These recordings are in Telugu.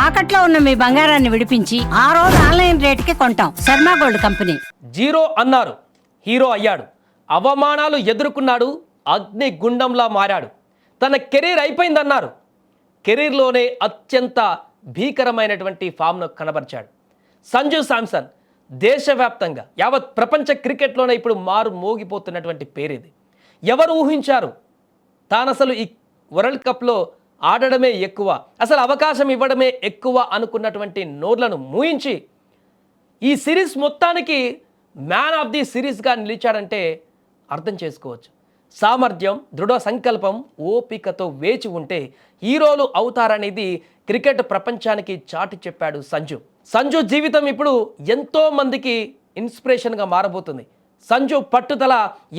తాకట్లో ఉన్న మీ బంగారాన్ని విడిపించి ఆ రోజు ఆన్లైన్ రేటుకి కొంటాం. Sharma gold company. జీరో అన్నారు, హీరో అయ్యాడు. అవమానాలు ఎదుర్కొన్నాడు, అగ్ని గుండంలా మారాడు. తన కెరీర్ అయిపోయిందన్నారు, కెరీర్లోనే అత్యంత భీకరమైనటువంటి ఫామ్ను కనబరిచాడు సంజు శాంసన్. దేశవ్యాప్తంగా యావత్ ప్రపంచ క్రికెట్లోనే ఇప్పుడు మారు మోగిపోతున్నటువంటి పేరిది. ఎవరు ఊహించారు తాను అసలు ఈ వరల్డ్ కప్లో ఆడడమే ఎక్కువ, అసలు అవకాశం ఇవ్వడమే ఎక్కువ అనుకున్నటువంటి నోర్లను మూయించి ఈ సిరీస్ మొత్తానికి మ్యాన్ ఆఫ్ ది సిరీస్గా నిలిచాడంటే అర్థం చేసుకోవచ్చు. సామర్థ్యం, దృఢ సంకల్పం, ఓపికతో వేచి ఉంటే హీరోలు అవుతారనేది క్రికెట్ ప్రపంచానికి చాటి చెప్పాడు సంజు. సంజు జీవితం ఇప్పుడు ఎంతో మందికి ఇన్స్పిరేషన్గా మారబోతుంది. సంజు పట్టుదల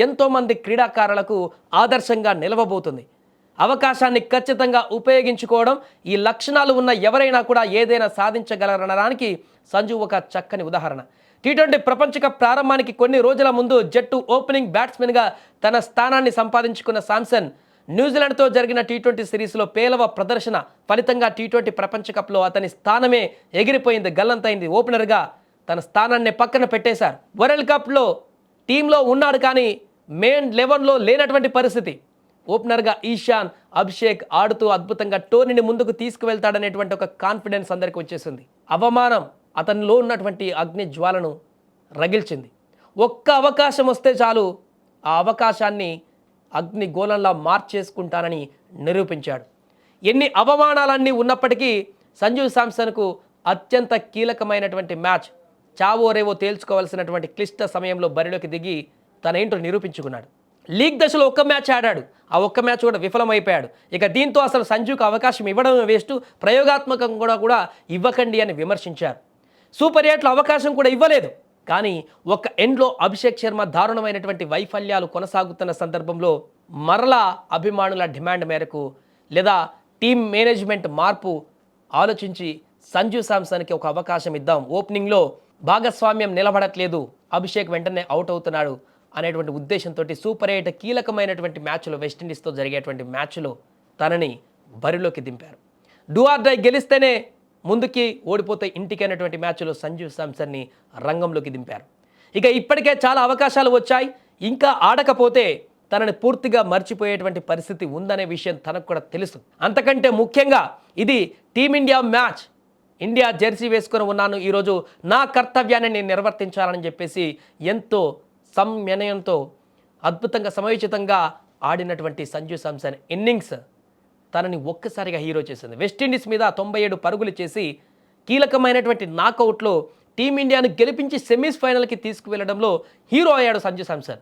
ఎంతోమంది క్రీడాకారులకు ఆదర్శంగా నిలవబోతుంది. అవకాశాన్ని ఖచ్చితంగా ఉపయోగించుకోవడం, ఈ లక్షణాలు ఉన్న ఎవరైనా కూడా ఏదైనా సాధించగలరనడానికి సంజు ఒక చక్కని ఉదాహరణ. టీ20 ప్రపంచ కప్ ప్రారంభానికి కొన్ని రోజుల ముందు జట్టు ఓపెనింగ్ బ్యాట్స్మెన్గా తన స్థానాన్ని సంపాదించుకున్న శాంసన్ న్యూజిలాండ్తో జరిగిన టీ20 సిరీస్లో పేలవ ప్రదర్శన ఫలితంగా టీ20 ప్రపంచ కప్లో అతని స్థానమే ఎగిరిపోయింది, గల్లంతైంది. ఓపెనర్గా తన స్థానాన్ని పక్కన పెట్టేశారు. వరల్డ్ కప్లో టీంలో ఉన్నాడు కానీ మెయిన్ 11లో లేనటువంటి పరిస్థితి. ఓపెనర్గా ఈశాన్, అభిషేక్ ఆడుతూ అద్భుతంగా టోర్నీని ముందుకు తీసుకువెళ్తాడనేటువంటి ఒక కాన్ఫిడెన్స్ అందరికీ వచ్చేసింది. అవమానం అతనిలో ఉన్నటువంటి అగ్ని జ్వాలను రగిల్చింది. ఒక్క అవకాశం వస్తే చాలు ఆ అవకాశాన్ని అగ్ని గోళంలా మార్చేసుకుంటానని నిరూపించాడు. ఎన్ని అవమానాలన్నీ ఉన్నప్పటికీ సంజు శాంసన్కు అత్యంత కీలకమైనటువంటి మ్యాచ్, చావో రేవో తేల్చుకోవాల్సినటువంటి క్లిష్ట సమయంలో బరిలోకి దిగి తనేంటో నిరూపించుకున్నాడు. లీగ్ దశలో ఒక్క మ్యాచ్ ఆడాడు, ఆ ఒక్క మ్యాచ్ కూడా విఫలమైపోయాడు. ఇక దీంతో అసలు సంజుకు అవకాశం ఇవ్వడం వేస్ట్, ప్రయోగాత్మకంగా కూడా ఇవ్వకండి అని విమర్శించారు. సూపర్ 8లో అవకాశం కూడా ఇవ్వలేదు. కానీ ఒక ఎండ్లో అభిషేక్ శర్మ దారుణమైనటువంటి వైఫల్యాలు కొనసాగుతున్న సందర్భంలో మరలా అభిమానుల డిమాండ్ మేరకు లేదా టీం మేనేజ్మెంట్ మార్పు ఆలోచించి సంజు శాంసన్కి ఒక అవకాశం ఇద్దాం, ఓపెనింగ్లో భాగస్వామ్యం నిలబడట్లేదు, అభిషేక్ వెంటనే అవుట్ అవుతున్నాడు అనేటువంటి ఉద్దేశంతో సూపర్ 8 కీలకమైనటువంటి మ్యాచ్లో, వెస్టిండీస్తో జరిగేటువంటి మ్యాచ్లో తనని బరిలోకి దింపారు. డూ ఆర్ డై గెలిస్తేనే ముందుకి, ఓడిపోతే ఇంటికి అనేటువంటి మ్యాచ్లో సంజు శాంసన్ని రంగంలోకి దింపారు. ఇక ఇప్పటికే చాలా అవకాశాలు వచ్చాయి, ఇంకా ఆడకపోతే తనని పూర్తిగా మర్చిపోయేటువంటి పరిస్థితి ఉందనే విషయం తనకు కూడా తెలుసు. అంతకంటే ముఖ్యంగా ఇది టీమిండియా మ్యాచ్, ఇండియా జెర్సీ వేసుకొని ఉన్నాను, ఈరోజు నా కర్తవ్యాన్ని నేను నిర్వర్తించాలని చెప్పేసి ఎంతో సంయనయంతో అద్భుతంగా సమయోచితంగా ఆడినటువంటి సంజు శాంసన్ ఇన్నింగ్స్ తనని ఒక్కసారిగా హీరో చేసింది. వెస్టిండీస్ మీద 97 పరుగులు చేసి కీలకమైనటువంటి నాకౌట్లో టీమిండియాను గెలిపించి సెమీస్ ఫైనల్కి తీసుకువెళ్లడంలో హీరో అయ్యాడు సంజు శాంసన్.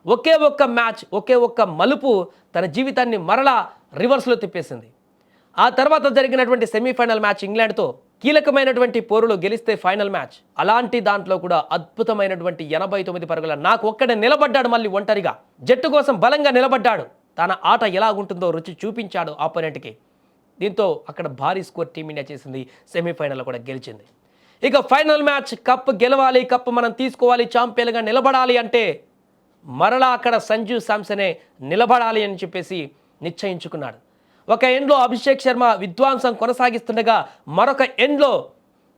ఒకే ఒక్క మ్యాచ్, ఒకే ఒక్క మలుపు తన జీవితాన్ని మరలా రివర్స్లో తిప్పేసింది. ఆ తర్వాత జరిగినటువంటి సెమీఫైనల్ మ్యాచ్ ఇంగ్లాండ్తో కీలకమైనటువంటి పోరులో గెలిస్తే ఫైనల్ మ్యాచ్, అలాంటి దాంట్లో కూడా అద్భుతమైనటువంటి 89 పరుగుల నాకు ఒక్కడే నిలబడ్డాడు, మళ్ళీ ఒంటరిగా జట్టు కోసం బలంగా నిలబడ్డాడు. తన ఆట ఎలా ఉంటుందో రుచి చూపించాడు ఆపోనెంట్కి. దీంతో అక్కడ భారీ స్కోర్ టీమిండియా చేసింది, సెమీఫైనల్లో కూడా గెలిచింది. ఇక ఫైనల్ మ్యాచ్, కప్ గెలవాలి, కప్ మనం తీసుకోవాలి, ఛాంపియన్గా నిలబడాలి అంటే మరలా అక్కడ సంజు శాంసనే నిలబడాలి అని చెప్పేసి నిశ్చయించుకున్నాడు. ఒక ఎండ్లో అభిషేక్ శర్మ విధ్వంసం కొనసాగిస్తుండగా మరొక ఎండ్లో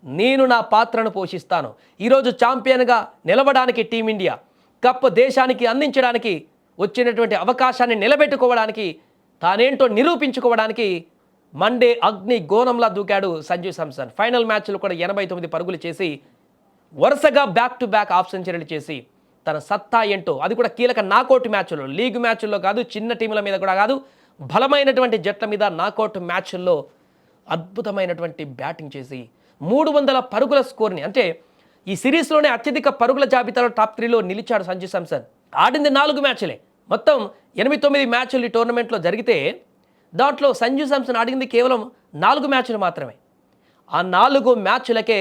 నేను నా పాత్రను పోషిస్తాను, ఈరోజు ఛాంపియన్గా నిలవడానికి టీమిండియా కప్ దేశానికి అందించడానికి వచ్చినటువంటి అవకాశాన్ని నిలబెట్టుకోవడానికి, తానేంటో నిరూపించుకోవడానికి మండే అగ్ని గోనంలా దూకాడు సంజు శాంసన్. ఫైనల్ మ్యాచ్లో కూడా 89 పరుగులు చేసి వరుసగా బ్యాక్ టు బ్యాక్ హాఫ్ సెంచరీలు చేసి తన సత్తా ఏంటో, అది కూడా కీలక నాకౌట్ మ్యాచ్లో, లీగ్ మ్యాచ్ల్లో కాదు, చిన్న టీముల మీద కూడా కాదు, బలమైనటువంటి జట్ల మీద నాకౌట్ మ్యాచ్ల్లో అద్భుతమైనటువంటి బ్యాటింగ్ చేసి 300 పరుగుల స్కోర్ని, అంటే ఈ సిరీస్లోనే అత్యధిక పరుగుల జాబితాలో టాప్ 3లో నిలిచాడు సంజు శాంసన్. ఆడింది 4 మ్యాచ్లే, మొత్తం 8-9 మ్యాచ్లు ఈ టోర్నమెంట్లో జరిగితే దాంట్లో సంజు శాంసన్ ఆడింది కేవలం 4 మ్యాచ్లు మాత్రమే. ఆ 4 మ్యాచ్లకే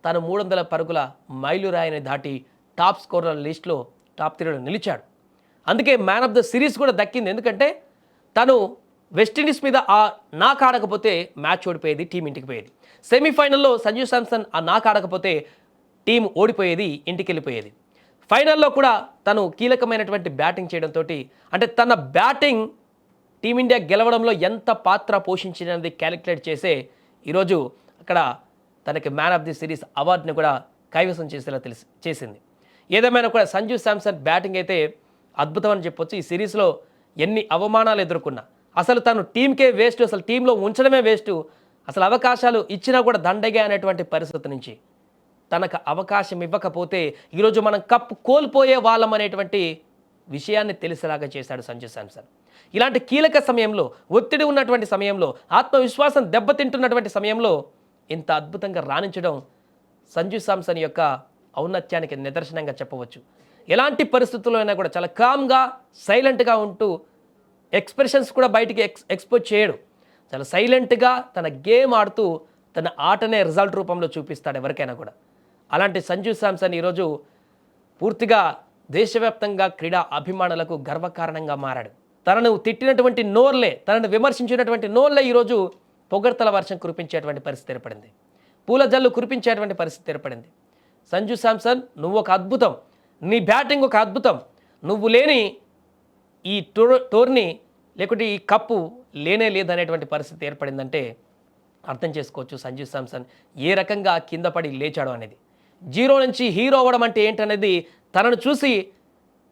తను 300 పరుగుల మైలురాయిని దాటి టాప్ స్కోరర్ల లిస్టులో టాప్ 3లో నిలిచాడు. అందుకే మ్యాన్ ఆఫ్ ద సిరీస్ కూడా దక్కింది. ఎందుకంటే తను వెస్టిండీస్ మీద ఆ నాక్ ఆడకపోతే మ్యాచ్ ఓడిపోయేది, టీం ఇంటికి పోయేది. సెమీఫైనల్లో సంజు శాంసన్ ఆ నాక్ ఆడకపోతే టీం ఓడిపోయేది, ఇంటికి వెళ్ళిపోయేది. ఫైనల్లో కూడా తను కీలకమైనటువంటి బ్యాటింగ్ చేయడంతో, అంటే తన బ్యాటింగ్ టీమిండియా గెలవడంలో ఎంత పాత్ర పోషించినది క్యాలిక్యులేట్ చేసే ఈరోజు అక్కడ తనకి మ్యాన్ ఆఫ్ ది సిరీస్ అవార్డుని కూడా కైవసం చేసేలా చేసింది. ఏదేమైనా కూడా సంజు శాంసన్ బ్యాటింగ్ అయితే అద్భుతం అని చెప్పొచ్చు. ఈ సిరీస్లో ఎన్ని అవమానాలు ఎదుర్కొన్నా, అసలు తను టీంకే వేస్ట్, అసలు టీంలో ఉంచడమే వేస్ట్, అసలు అవకాశాలు ఇచ్చినా కూడా దండగే అనేటువంటి పరిస్థితి నుంచి తనకు అవకాశం ఇవ్వకపోతే ఈరోజు మనం కప్పు కోల్పోయే వాళ్ళం అనేటువంటి విషయాన్ని తెలిసేలాగా చేశాడు సంజు శాంసన్. ఇలాంటి కీలక సమయంలో, ఒత్తిడి ఉన్నటువంటి సమయంలో, ఆత్మవిశ్వాసం దెబ్బతింటున్నటువంటి సమయంలో ఇంత అద్భుతంగా రాణించడం సంజు శాంసన్ యొక్క ఔన్నత్యానికి నిదర్శనంగా చెప్పవచ్చు. ఎలాంటి పరిస్థితుల్లో అయినా కూడా చాలా కామ్గా, సైలెంట్గా ఉంటూ ఎక్స్ప్రెషన్స్ కూడా బయటికి ఎక్స్పోజ్ చేయడు. చాలా సైలెంట్గా తన గేమ్ ఆడుతూ తన ఆటనే రిజల్ట్ రూపంలో చూపిస్తాడు ఎవరికైనా కూడా. అలాంటి సంజు శాంసన్ ఈరోజు పూర్తిగా దేశవ్యాప్తంగా క్రీడా అభిమానులకు గర్వకారణంగా మారాడు. తనను తిట్టినటువంటి నోర్లే, తనను విమర్శించినటువంటి నోర్లే ఈరోజు పొగడ్తల వర్షం కురిపించేటువంటి పరిస్థితి ఏర్పడింది, పూల జల్లు కురిపించేటువంటి పరిస్థితి ఏర్పడింది. సంజు శాంసన్, నువ్వు ఒక అద్భుతం, నీ బ్యాటింగ్ ఒక అద్భుతం, నువ్వు లేని ఈ టోర్నీ లేకుంటే ఈ కప్పు లేనే లేదనేటువంటి పరిస్థితి ఏర్పడిందంటే అర్థం చేసుకోవచ్చు సంజు శాంసన్ ఏ రకంగా కింద పడి లేచాడో అనేది. జీరో నుంచి హీరో అవ్వడం అంటే ఏంటనేది తనను చూసి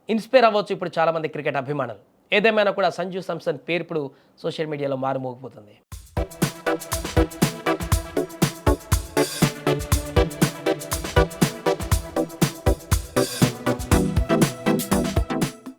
ఇన్స్పైర్ అవ్వచ్చు ఇప్పుడు చాలామంది క్రికెట్ అభిమానులు. ఏదేమైనా కూడా సంజు శాంసన్ పేరు ఇప్పుడు సోషల్ మీడియాలో మారుమోగిపోతుంది.